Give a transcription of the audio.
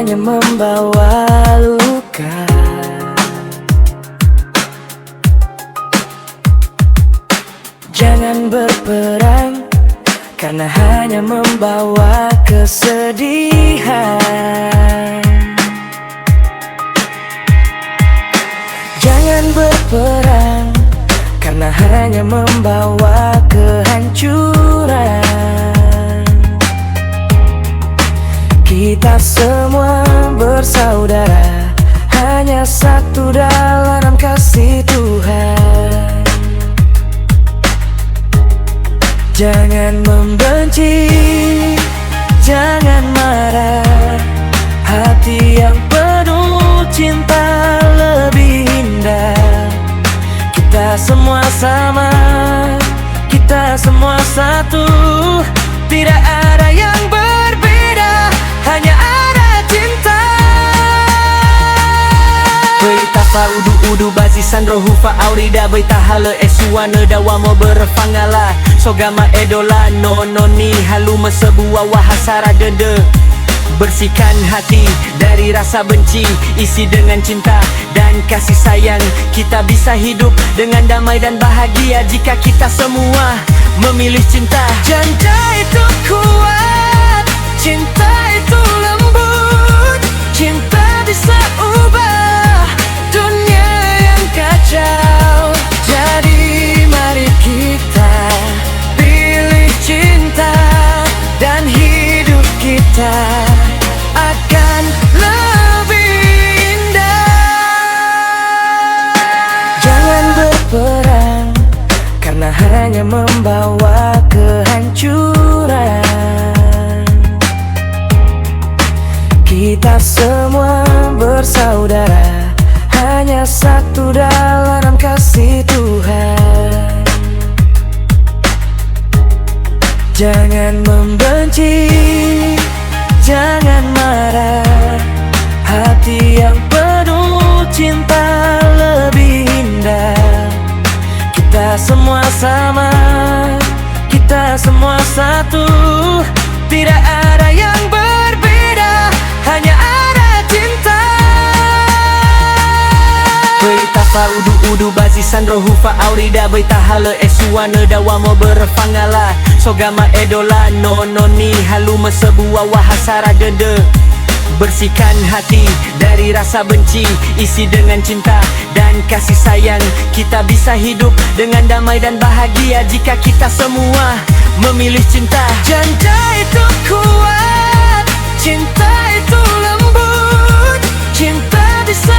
hanya membawa luka. Jangan berperang, karena hanya membawa kesedihan. Jangan berperang, karena hanya membawa kehancuran. Kita semua bersaudara, hanya satu dalam kasih Tuhan. Jangan membenci, jangan marah. Hati yang penuh cinta lebih indah. Kita semua sama, kita semua satu. Tidak ada yang berbeda, hanya ada cinta. Beitafa udu bazisan rohufa aurida beitahala esuana dawamo berfangala sogama edola noni haluma sebuah wahasara dende. Bersihkan hati dari rasa benci, isi dengan cinta dan kasih sayang. Kita bisa hidup dengan damai dan bahagia jika kita semua memilih cinta. Cinta itu kuat, cinta itu lembut, cinta bisa ubah dunia yang kacau. Jadi mari kita pilih cinta dan hidup kita akan lebih indah. Jangan berperang, karena hanya membawa kehancuran. Kita semua bersaudara, hanya satu dalam kasih Tuhan. Jangan membenci, jangan marah. Hati yang penuh cinta lebih indah. Kita semua sama, kita semua satu. Tidak ada yang berbeda, hanya ada cinta. Beitafa udu bazisan rohufa aurida beitahala esuana dawamo berfangala sogama edola noni haluma sebuah wahasara dende. Bersihkan hati dari rasa benci, isi dengan cinta dan kasih sayang. Kita bisa hidup dengan damai dan bahagia jika kita semua memilih cinta. Cinta itu kuat, cinta itu lembut, cinta bisa